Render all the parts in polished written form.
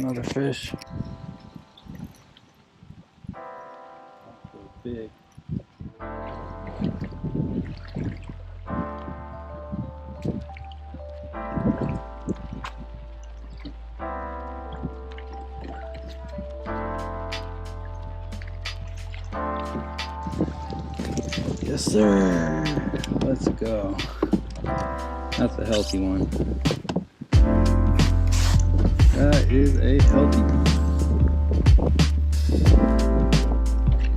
another fish. Big. Yes, sir. Let's go. That's a healthy one. That is a healthy one.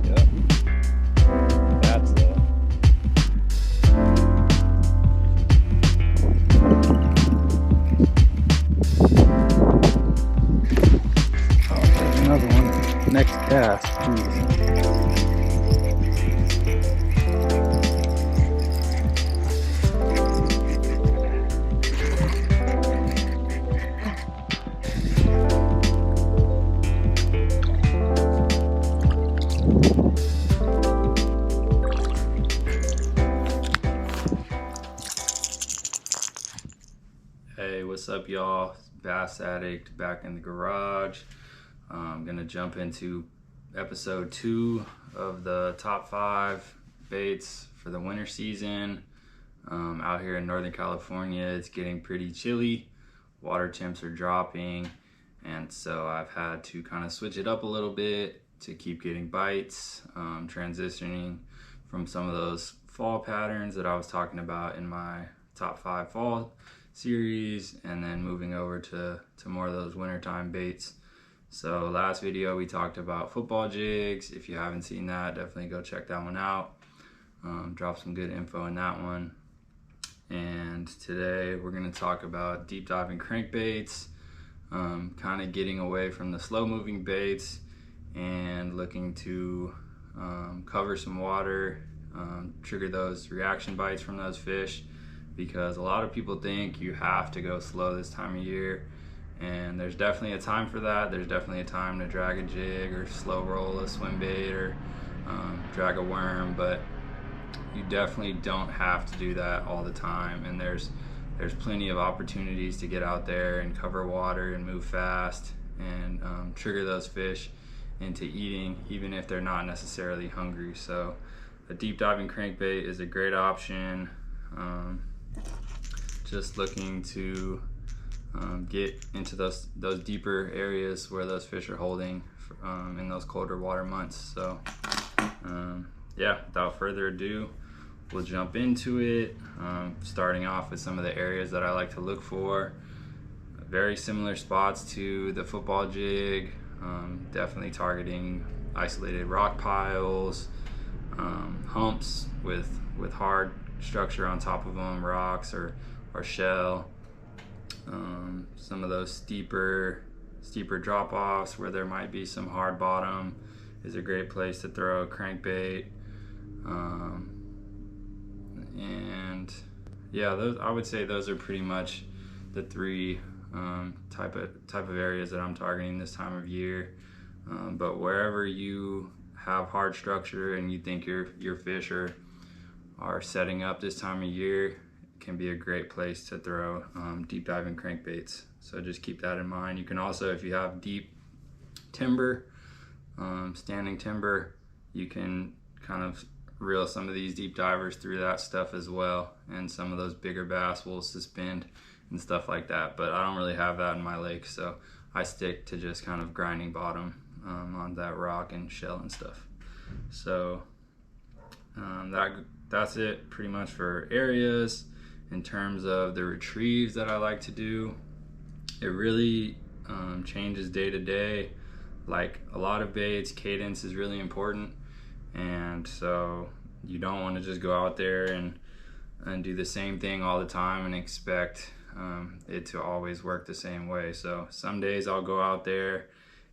Yep. That's low. Oh, there's another one. Next cast. Jeez. Hey, what's up, y'all? Bass Addict back in the garage. I'm gonna jump into episode 2 of the top 5 baits for the winter season. Out here in Northern California, it's getting pretty chilly. Water temps are dropping, and so I've had to kind of switch it up a little bit to keep getting bites, transitioning from some of those fall patterns that I was talking about in my top 5 fall series, and then moving over to more of those wintertime baits. So last video we talked about football jigs. If you haven't seen that, definitely go check that one out. Drop some good info in that one. And today we're going to talk about deep diving crankbaits, kind of getting away from the slow moving baits and looking to cover some water, trigger those reaction bites from those fish, because a lot of people think you have to go slow this time of year, and there's definitely a time for that. There's definitely a time to drag a jig or slow roll a swim bait or drag a worm, but you definitely don't have to do that all the time. And there's plenty of opportunities to get out there and cover water and move fast and trigger those fish into eating, even if they're not necessarily hungry. So a deep diving crankbait is a great option. Just looking to get into those deeper areas where those fish are holding in those colder water months. So yeah, without further ado, we'll jump into it, starting off with some of the areas that I like to look for. Very similar spots to the football jig, definitely targeting isolated rock piles, humps with hard structure on top of them, rocks or shell. Some of those steeper drop-offs where there might be some hard bottom is a great place to throw a crankbait. And yeah, I would say those are pretty much the 3 type of areas that I'm targeting this time of year. But wherever you have hard structure and you think your fish are setting up this time of year, can be a great place to throw deep diving crankbaits. So just keep that in mind. You can also, if you have deep timber, standing timber, you can kind of reel some of these deep divers through that stuff as well, and some of those bigger bass will suspend and stuff like that. But I don't really have that in my lake, so I stick to just kind of grinding bottom on that rock and shell and stuff. So that's it pretty much for areas. In terms of the retrieves that I like to do, it really changes day to day. Like a lot of baits, cadence is really important, and so you don't want to just go out there and do the same thing all the time and expect it to always work the same way. So some days I'll go out there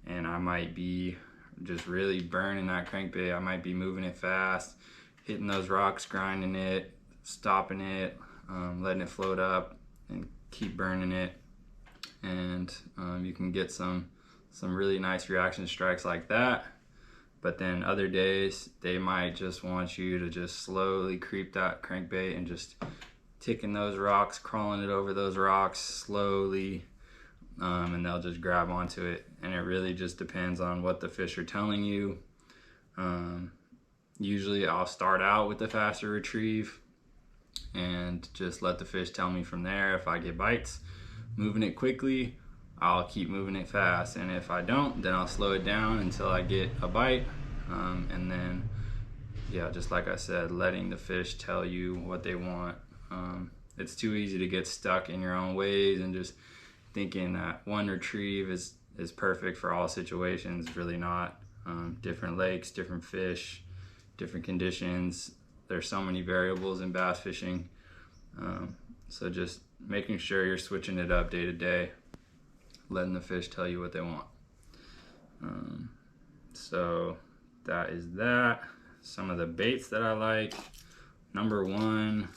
and I might be just really burning that crankbait. I might be moving it fast, hitting those rocks, grinding it, stopping it, letting it float up and keep burning it. And you can get some really nice reaction strikes like that. But then other days, they might just want you to just slowly creep that crankbait and just ticking those rocks, crawling it over those rocks, slowly and they'll just grab onto it. And it really just depends on what the fish are telling you. Usually I'll start out with the faster retrieve and just let the fish tell me from there. If I get bites moving it quickly, I'll keep moving it fast, and if I don't, then I'll slow it down until I get a bite. And then, yeah, just like I said, letting the fish tell you what they want. It's too easy to get stuck in your own ways and just thinking that one retrieve is perfect for all situations. It's really not. Different lakes, different fish, different conditions. There's so many variables in bass fishing. So just making sure you're switching it up day to day, letting the fish tell you what they want. So that is that. Some of the baits that I like. Number one,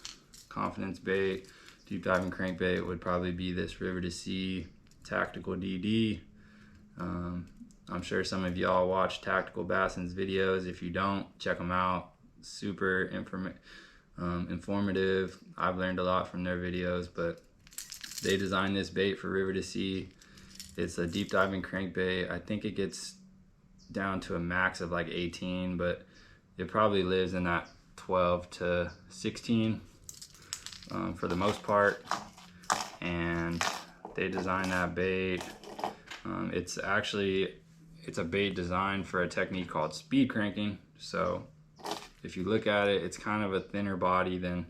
confidence bait, deep diving crankbait would probably be this River2Sea Tactical DD. I'm sure some of y'all watch Tactical Bassins videos. If you don't, check them out. Super informative. I've learned a lot from their videos, but they designed this bait for River2Sea. It's a deep diving crankbait. I think it gets down to a max of like 18, but it probably lives in that 12 to 16 for the most part. And they designed that bait. It's a bait designed for a technique called speed cranking. So if you look at it, it's kind of a thinner body than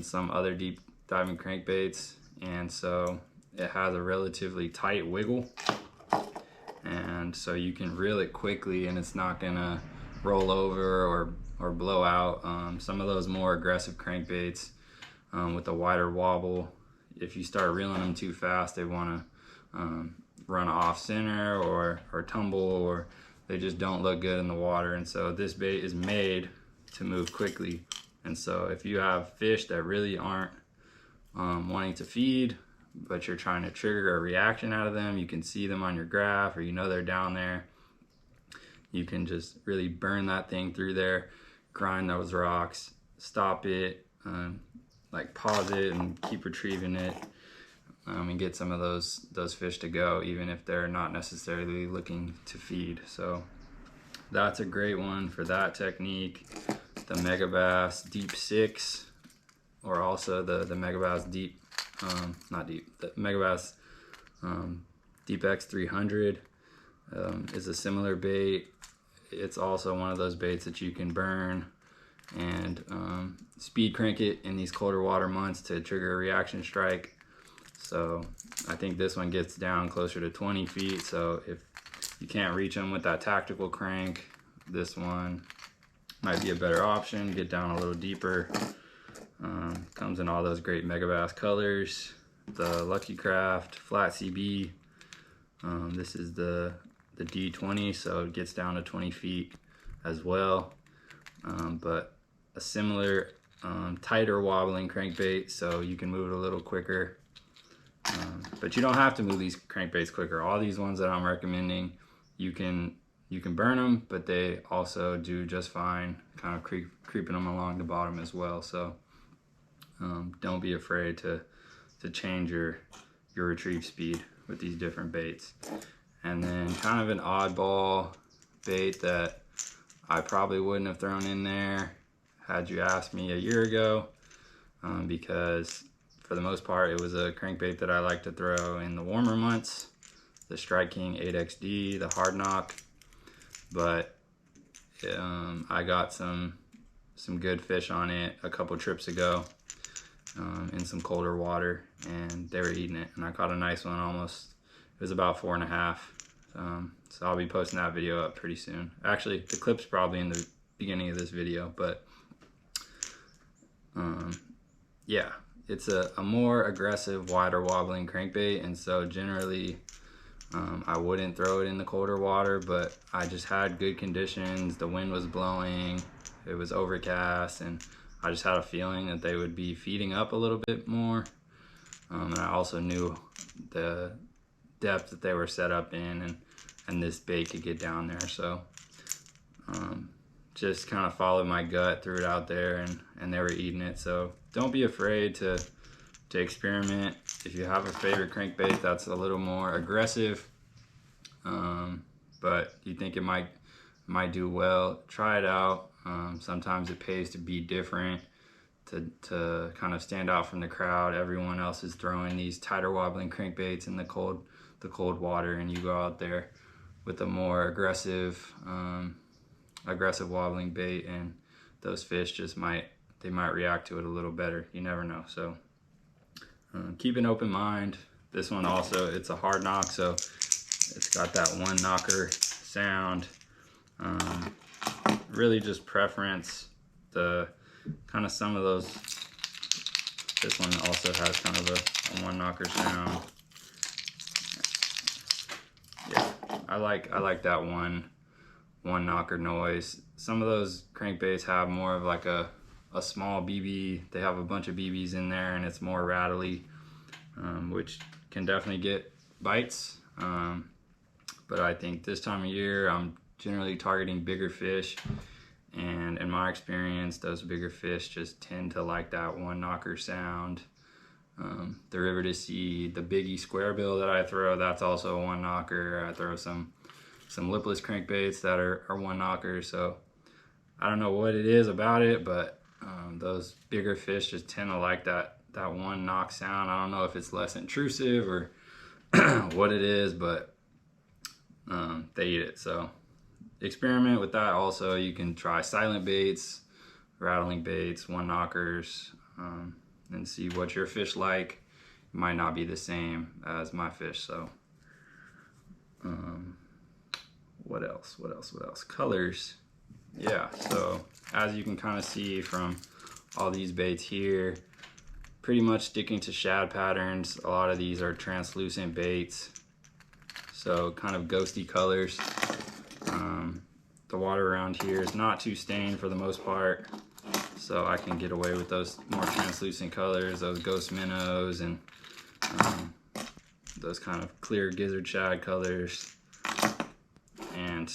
some other deep diving crankbaits, and so it has a relatively tight wiggle, and so you can reel it quickly and it's not gonna roll over or blow out. Some of those more aggressive crankbaits with a wider wobble, if you start reeling them too fast, they want to run off center or tumble, or they just don't look good in the water. And so this bait is made to move quickly. And so if you have fish that really aren't wanting to feed, but you're trying to trigger a reaction out of them, you can see them on your graph, or you know they're down there, you can just really burn that thing through there, grind those rocks, stop it, like pause it and keep retrieving it, and get some of those fish to go, even if they're not necessarily looking to feed. So that's a great one for that technique. The Megabass Deep-Six, or also the Megabass the Megabass Deep-X 300 is a similar bait. It's also one of those baits that you can burn and speed crank it in these colder water months to trigger a reaction strike. So I think this one gets down closer to 20 feet. So if you can't reach them with that tactical crank, this one might be a better option. Get down a little deeper. Comes in all those great Megabass colors. The Lucky Craft Flat CB. This is the D20, so it gets down to 20 feet as well. But a similar tighter wobbling crankbait, so you can move it a little quicker. But you don't have to move these crankbaits quicker. All these ones that I'm recommending, you can burn them, but they also do just fine, kind of creeping them along the bottom as well. So don't be afraid to change your retrieve speed with these different baits. And then kind of an oddball bait that I probably wouldn't have thrown in there had you asked me a year ago, because for the most part it was a crankbait that I like to throw in the warmer months, the Strike King 8XD, the hard knock. But I got some good fish on it a couple trips ago in some colder water, and they were eating it, and I caught a nice one. Almost, it was about 4.5. So I'll be posting that video up pretty soon. Actually, the clip's probably in the beginning of this video, but yeah, it's a more aggressive, wider wobbling crankbait, and so generally I wouldn't throw it in the colder water, but I just had good conditions. The wind was blowing, it was overcast, and I just had a feeling that they would be feeding up a little bit more. And I also knew the depth that they were set up in, and this bait could get down there. So just kind of followed my gut, threw it out there, and they were eating it. So don't be afraid to to experiment. If you have a favorite crankbait that's a little more aggressive, but you think it might do well, try it out. Sometimes it pays to be different, to kind of stand out from the crowd. Everyone else is throwing these tighter wobbling crankbaits in the cold water, and you go out there with a more aggressive wobbling bait, and those fish just might react to it a little better. You never know. So keep an open mind. This one also, it's a hard knock, so it's got that one knocker sound. Really just preference. The kind of some of those, this one also has kind of a one knocker sound. Yeah, I like that one knocker noise. Some of those crankbaits have more of like a small BB. They have a bunch of BBs in there, and it's more rattly, which can definitely get bites. But I think this time of year, I'm generally targeting bigger fish, and in my experience, those bigger fish just tend to like that one knocker sound. The River2Sea, the biggie square bill that I throw, that's also a one knocker. I throw some lipless crankbaits that are one knockers. So I don't know what it is about it, but those bigger fish just tend to like that one knock sound. I don't know if it's less intrusive or what it is, but they eat it. So experiment with that. Also, you can try silent baits, rattling baits, one knockers, and see what your fish like. It might not be the same as my fish. So what else? Colors. Yeah, so as you can kind of see from all these baits here, pretty much sticking to shad patterns. A lot of these are translucent baits, so kind of ghosty colors. The water around here is not too stained for the most part, so I can get away with those more translucent colors, those ghost minnows, and those kind of clear gizzard shad colors. And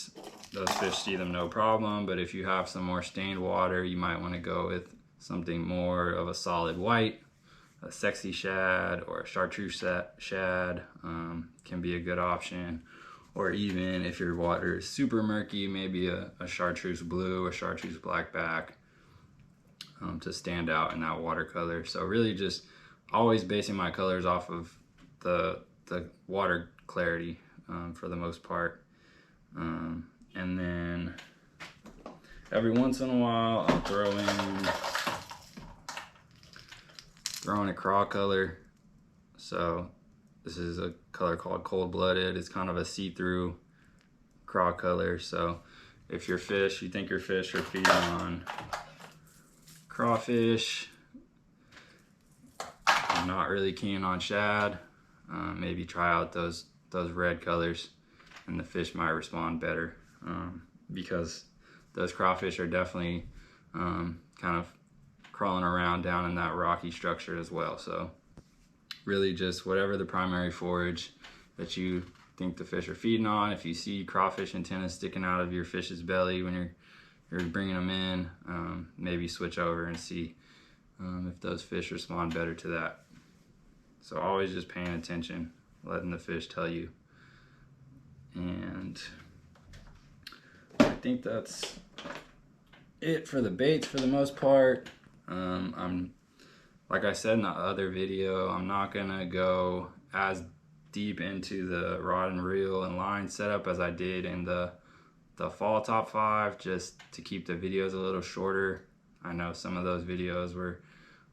those fish see them no problem, but if you have some more stained water, you might want to go with something more of a solid white. A sexy shad or a chartreuse shad can be a good option. Or even if your water is super murky, maybe a chartreuse blue or chartreuse blackback to stand out in that watercolor. So really just always basing my colors off of the water clarity for the most part. And then every once in a while I'll throw in a Craw color. So this is a color called Cold Blooded. It's kind of a see-through Craw color. So if you think your fish are feeding on crawfish, I'm not really keen on shad, maybe try out those red colors, and the fish might respond better, because those crawfish are definitely kind of crawling around down in that rocky structure as well. So really just whatever the primary forage that you think the fish are feeding on. If you see crawfish antennas sticking out of your fish's belly when you're bringing them in, maybe switch over and see if those fish respond better to that. So always just paying attention, letting the fish tell you. And I think that's it for the baits for the most part. Like I said in the other video, I'm not gonna go as deep into the rod and reel and line setup as I did in the fall top 5, just to keep the videos a little shorter. I know some of those videos were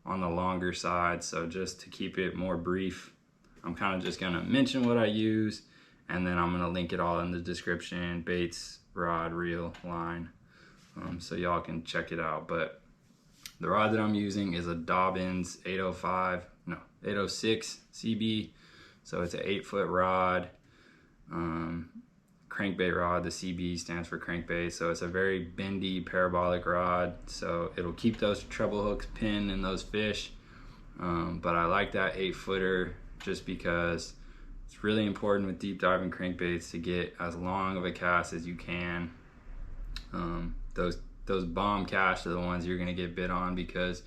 on the longer side, so just to keep it more brief, I'm kind of just gonna mention what I use, and then I'm gonna link it all in the description: baits, rod, reel, line, so y'all can check it out. But the rod that I'm using is a Dobbins 806 CB, so it's an 8-foot rod, crankbait rod. The CB stands for crankbait, so it's a very bendy parabolic rod, so it'll keep those treble hooks pinned in those fish. But I like that 8-footer just because it's really important with deep diving crankbaits to get as long of a cast as you can. Those bomb casts are the ones you're gonna get bit on, because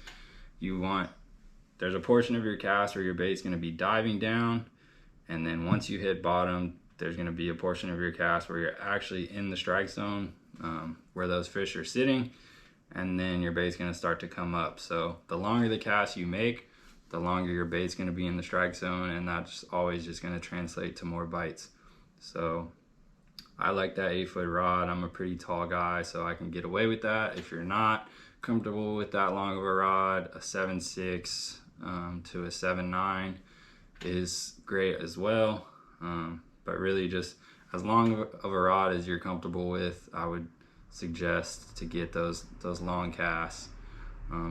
you want there's a portion of your cast where your bait's going to be diving down, and then once you hit bottom, there's going to be a portion of your cast where you're actually in the strike zone, where those fish are sitting, and then your bait's going to start to come up. So the longer the cast you make, the longer your bait's going to be in the strike zone, and that's always just going to translate to more bites. So I like that 8-foot rod. I'm a pretty tall guy, so I can get away with that. If you're not comfortable with that long of a rod, a 7.6 to a 7.9 is great as well. But really, just as long of a rod as you're comfortable with, I would suggest to get those long casts,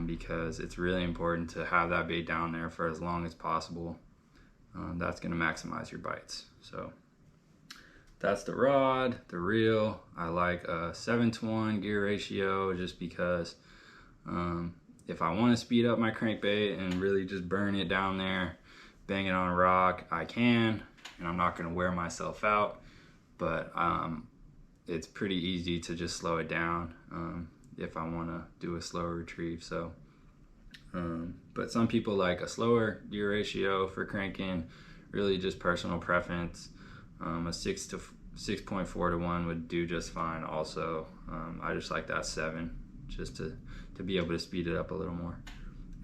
because it's really important to have that bait down there for as long as possible. That's going to maximize your bites. So that's the rod. The reel, I like a 7-to-1 gear ratio, just because if I want to speed up my crankbait and really just burn it down there, bang it on a rock, I can, and I'm not going to wear myself out. But it's pretty easy to just slow it down if I want to do a slower retrieve. So but some people like a slower gear ratio for cranking, really just personal preference. A 6.4 to 1 would do just fine also. I just like that 7, just to be able to speed it up a little more.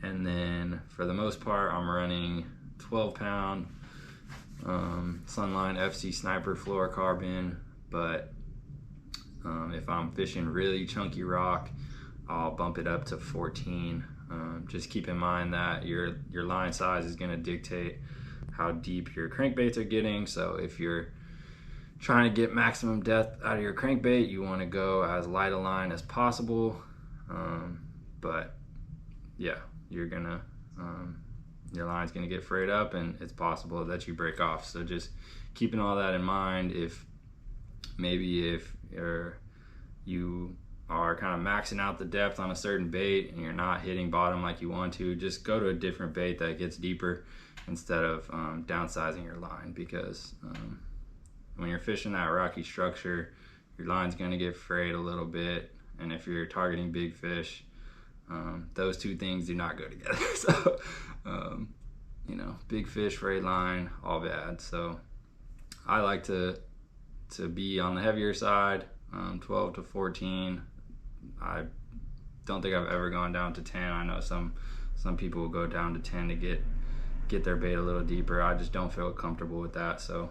And then for the most part, I'm running 12-pound Sunline FC Sniper fluorocarbon, but if I'm fishing really chunky rock, I'll bump it up to 14. Just keep in mind that your line size is going to dictate how deep your crankbaits are getting. So if you're trying to get maximum depth out of your crankbait, you want to go as light a line as possible. But yeah, you're gonna your line's gonna get frayed up, and it's possible that you break off. So just keeping all that in mind, if you are kind of maxing out the depth on a certain bait and you're not hitting bottom like you want to, just go to a different bait that gets deeper instead of downsizing your line, because when you're fishing that rocky structure, your line's going to get frayed a little bit, and if you're targeting big fish, those two things do not go together. So you know, big fish, frayed line, all bad. So I like to be on the heavier side, 12 to 14. I don't think I've ever gone down to 10. I know some people will go down to 10 to get their bait a little deeper. I just don't feel comfortable with that. So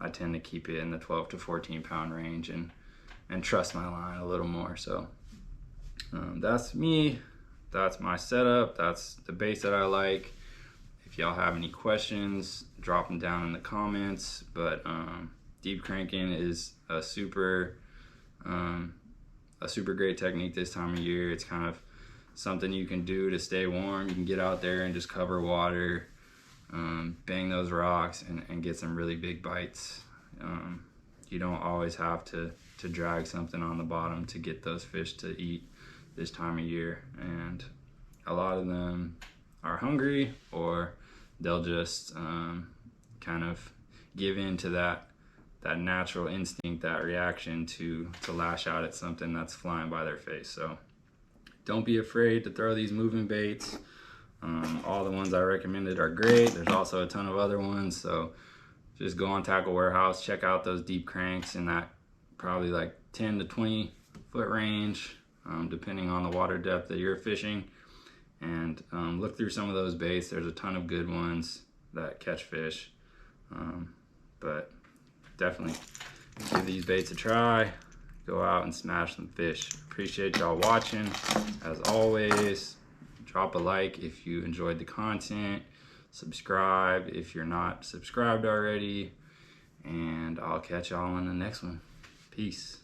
I tend to keep it in the 12 to 14 pound range and trust my line a little more. So that's me. That's my setup. That's the baits that I like. If y'all have any questions, drop them down in the comments. But deep cranking is a super great technique this time of year. It's kind of something you can do to stay warm. You can get out there and just cover water, bang those rocks, and get some really big bites. You don't always have to drag something on the bottom to get those fish to eat this time of year. And a lot of them are hungry, or they'll just kind of give in to that natural instinct, that reaction to lash out at something that's flying by their face. So don't be afraid to throw these moving baits. All the ones I recommended are great. There's also a ton of other ones. So just go on Tackle Warehouse, check out those deep cranks in that probably like 10 to 20 foot range, depending on the water depth that you're fishing. And look through some of those baits. There's a ton of good ones that catch fish. But definitely give these baits a try. Go out and smash some fish. Appreciate y'all watching. As always, drop a like if you enjoyed the content. Subscribe if you're not subscribed already. And I'll catch y'all in the next one. Peace.